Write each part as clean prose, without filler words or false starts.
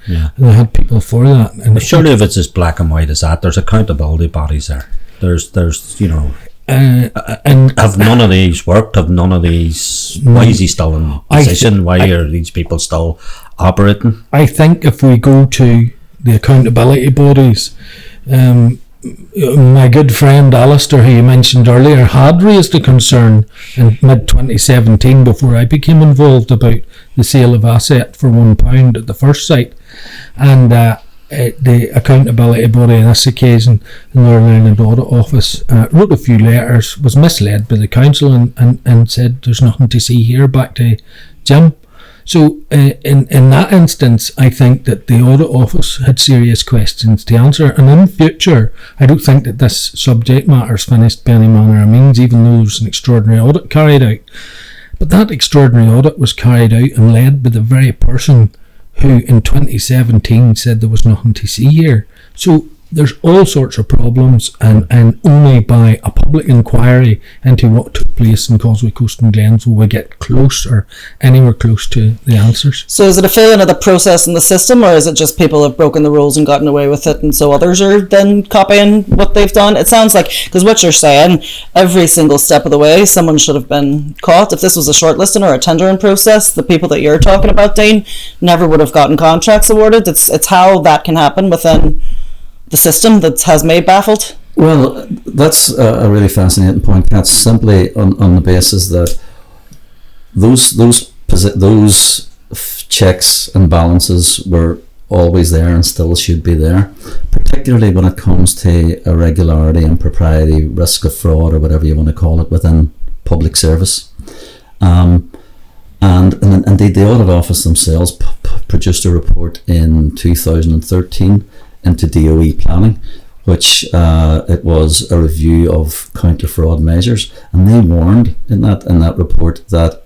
Yeah. And they had people for that. And surely if it's as black and white as that, there's accountability bodies there. There's you know, and have none of these worked? Have none of these? Why is he still in position? Why are these people still operating? I think if we go to the accountability bodies, my good friend Alistair, who you mentioned earlier, had raised a concern in mid-2017 before I became involved about the sale of asset for £1 at the first site, and the accountability body on this occasion, the Northern Ireland Audit Office, wrote a few letters, was misled by the council and said there's nothing to see here, back to Jim. So in that instance, I think that the Audit Office had serious questions to answer, and in future I don't think that this subject matter is finished by any manner of means, even though there's an extraordinary audit carried out. But that extraordinary audit was carried out and led by the very person who in 2017 said there was nothing to see here. So there's all sorts of problems, and only by a public inquiry into what took place in Causeway Coast and Glens will we get close or anywhere close to the answers. So is it a failing of the process in the system, or is it just people have broken the rules and gotten away with it, and so others are then copying what they've done? It sounds like, because what you're saying, every single step of the way someone should have been caught. If this was a shortlisting or a tendering process, the people that you're talking about, Dean, never would have gotten contracts awarded. It's how that can happen within the system that has me baffled. Well, that's a really fascinating point, Kat. Simply on the basis that those checks and balances were always there and still should be there, particularly when it comes to irregularity, impropriety, risk of fraud, or whatever you want to call it, within public service. And indeed, the Audit Office themselves produced a report in 2013 into DOE planning, which it was a review of counter-fraud measures, and they warned in that report that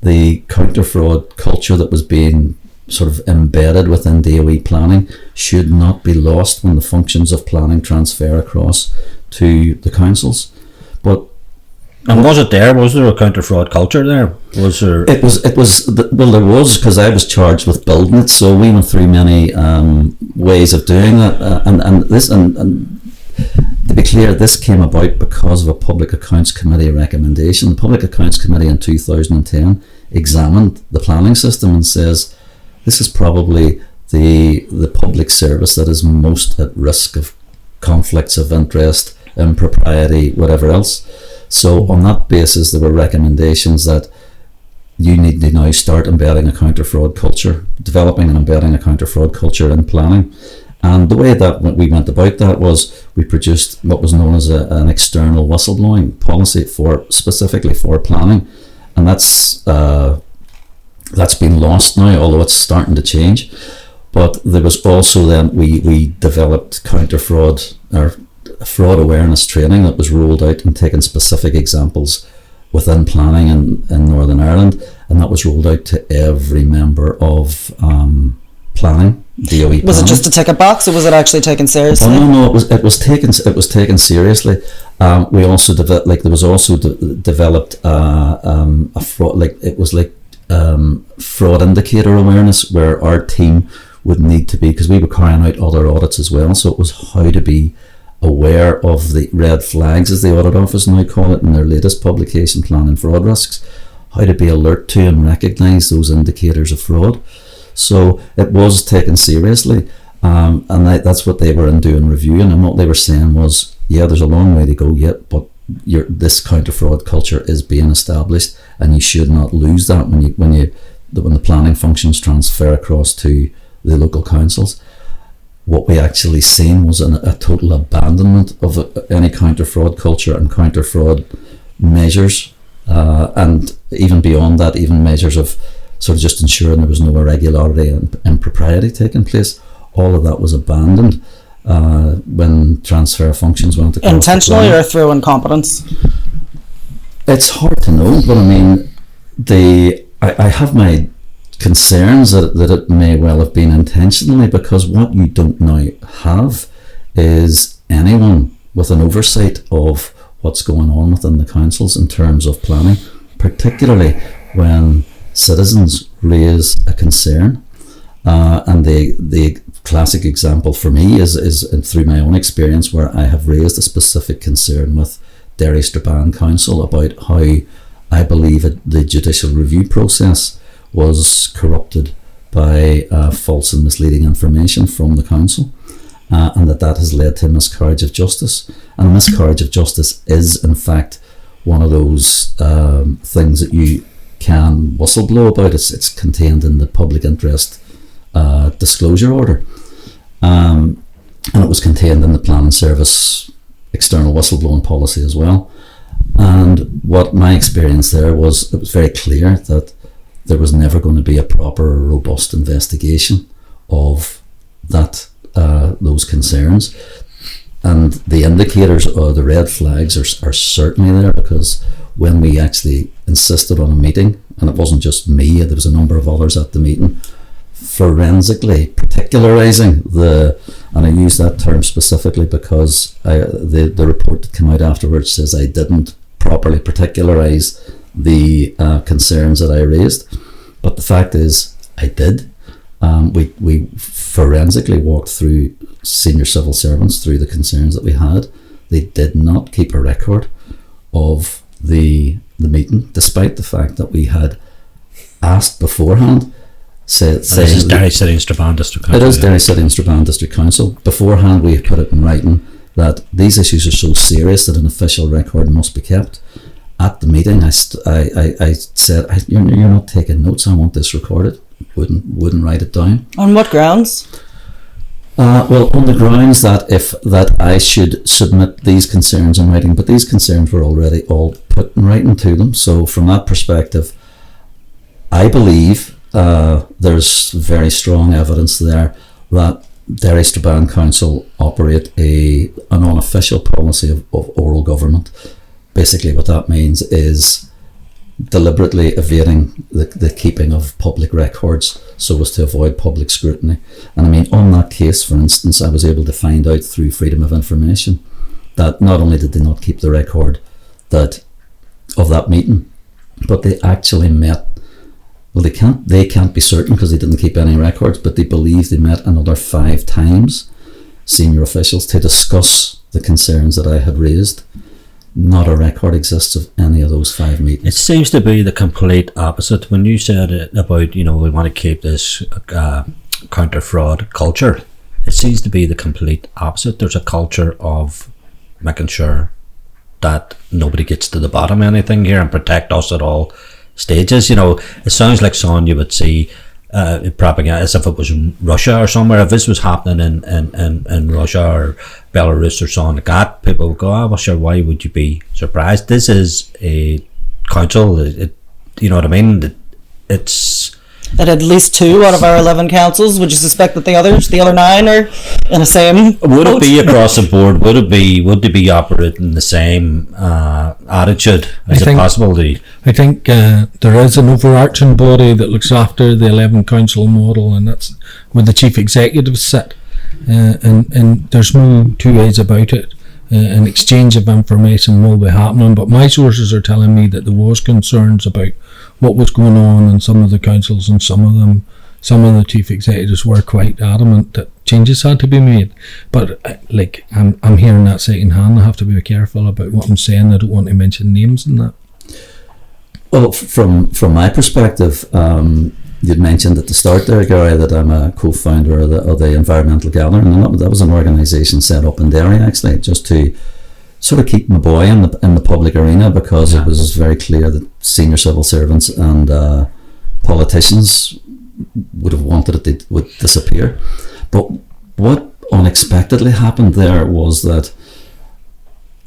the counter-fraud culture that was being sort of embedded within DOE planning should not be lost when the functions of planning transfer across to the councils. But and was it there? Was there a counter-fraud culture there? Was there? It was. Well, there was, because I was charged with building it. So we went through many ways of doing that, and to be clear, this came about because of a Public Accounts Committee recommendation. The Public Accounts Committee in 2010 examined the planning system and says this is probably the public service that is most at risk of conflicts of interest, impropriety, whatever else. So on that basis, there were recommendations that you need to now start embedding a counter-fraud culture, developing and embedding a counter-fraud culture in planning. And the way that we went about that was we produced what was known as an external whistleblowing policy specifically for planning, and that's been lost now, although it's starting to change. But there was also then we developed counter-fraud or fraud awareness training that was rolled out and taken specific examples within planning in Northern Ireland, and that was rolled out to every member of planning, DOE planning. Was it just to tick a box, or was it actually taken seriously? Oh, no, it was taken seriously. We also developed a fraud, fraud indicator awareness, where our team would need to be, because we were carrying out other audits as well, so it was how to be aware of the red flags, as the Audit Office now call it in their latest publication, Planning Fraud Risks, how to be alert to and recognise those indicators of fraud. So it was taken seriously, and that's what they were doing reviewing, and what they were saying was, yeah, there's a long way to go yet, but this counter-fraud culture is being established, and you should not lose that when the planning functions transfer across to the local councils. What we actually seen was a total abandonment of any counter-fraud culture and counter-fraud measures, and even beyond that, even measures of sort of just ensuring there was no irregularity and impropriety taking place. All of that was abandoned when transfer functions went across. Intentionally or through incompetence? It's hard to know, but I mean, I have my concerns that it may well have been intentionally, because what you don't now have is anyone with an oversight of what's going on within the councils in terms of planning, particularly when citizens raise a concern And the classic example for me is through my own experience, where I have raised a specific concern with Derry Strabane Council about how I believe the judicial review process was corrupted by false and misleading information from the council, and that has led to a miscarriage of justice. And a miscarriage of justice is, in fact, one of those things that you can whistleblow about. It's contained in the public interest disclosure order, and it was contained in the Planning Service external whistleblowing policy as well. And what my experience there was, it was very clear that there was never going to be a proper, robust investigation of that those concerns. And the indicators or the red flags are certainly there, because when we actually insisted on a meeting, and it wasn't just me, there was a number of others at the meeting, forensically particularizing and I use that term specifically because the report that came out afterwards says I didn't properly particularize the concerns that I raised, but the fact is I did. We forensically walked through senior civil servants through the concerns that we had. They did not keep a record of the meeting, despite the fact that we had asked beforehand. This is Derry City and Strabane District Council. It is Derry City and Strabane District Council. Beforehand, we put it in writing that these issues are so serious that an official record must be kept. At the meeting, I said, "You're not taking notes. I want this recorded." Wouldn't write it down. On what grounds? Well, on the grounds that I should submit these concerns in writing, but these concerns were already all put in writing to them. So from that perspective, I believe there's very strong evidence there that Derry Strabane Council operate an unofficial policy of oral government. Basically what that means is deliberately evading the keeping of public records so as to avoid public scrutiny. And I mean, on that case, for instance, I was able to find out through Freedom of Information that not only did they not keep the record of that meeting, but they actually met. Well, they can't be certain because they didn't keep any records, but they believe they met another 5 times, senior officials, to discuss the concerns that I had raised. Not a record exists of any of those 5 meetings. It seems to be the complete opposite. When you said it about, we want to keep this counter fraud culture, it seems to be the complete opposite. There's a culture of making sure that nobody gets to the bottom of anything here and protect us at all stages. It sounds like something you would see propaganda as if it was Russia or somewhere. If this was happening in Russia or Belarus or something like that, people would go, well, sure, why would you be surprised? This is a council, you know what I mean? It's At least 2 out of our 11 councils. Would you suspect that the other 9 are in the same would boat? it be across the board? Would they be operating the same attitude? Is it possible to? I think there is an overarching body that looks after the 11 council model, and that's where the chief executives sit. And there's no 2 ways about it. An exchange of information will be happening, but my sources are telling me that there was concerns about what was going on in some of the councils, and some of the chief executives were quite adamant that changes had to be made. But I'm hearing that second hand. I have to be careful about what I'm saying. I don't want to mention names and that. Well, from my perspective, you'd mentioned at the start there, Gary, that I'm a co-founder of the Environmental Gathering, and that was an organisation set up in Derry actually, just to sort of keep my boy in the public arena, because it was very clear that senior civil servants and politicians would have wanted it would disappear. But what unexpectedly happened there was that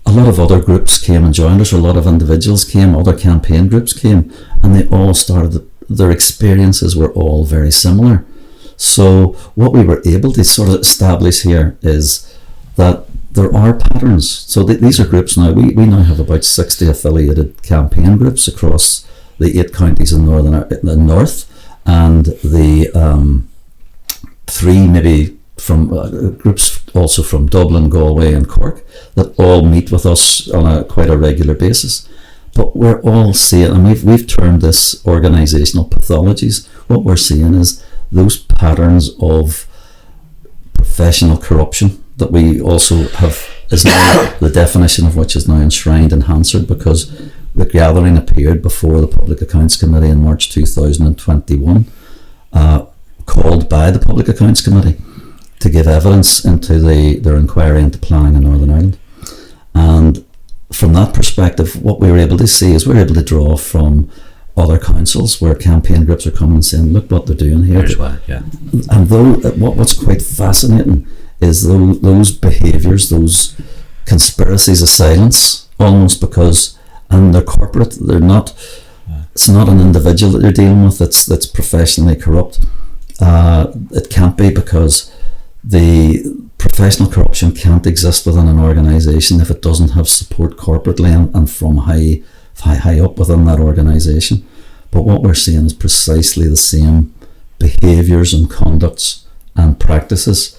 a lot of other groups came and joined us, or a lot of individuals came, other campaign groups came, and they all started, their experiences were all very similar. So what we were able to sort of establish here is that there are patterns. So these are groups now. We now have about 60 affiliated campaign groups across the 8 counties in the north, and the 3 maybe from groups also from Dublin, Galway and Cork, that all meet with us on quite a regular basis. But we're all seeing, and we've termed this organisational pathologies. What we're seeing is those patterns of professional corruption that we also have, is now the definition of which is now enshrined in Hansard, because the gathering appeared before the Public Accounts Committee in March 2021, called by the Public Accounts Committee to give evidence into their inquiry into planning in Northern Ireland. And from that perspective, what we were able to see is we were able to draw from other councils where campaign groups are coming and saying, look what they're doing here. Here's why, yeah. And though what's quite fascinating is those behaviours, those conspiracies of silence, almost because, and they're corporate, they're not, it's not an individual that you're dealing with that's professionally corrupt. It can't be, because the professional corruption can't exist within an organisation if it doesn't have support corporately and from high up within that organisation. But what we're seeing is precisely the same behaviours and conducts and practices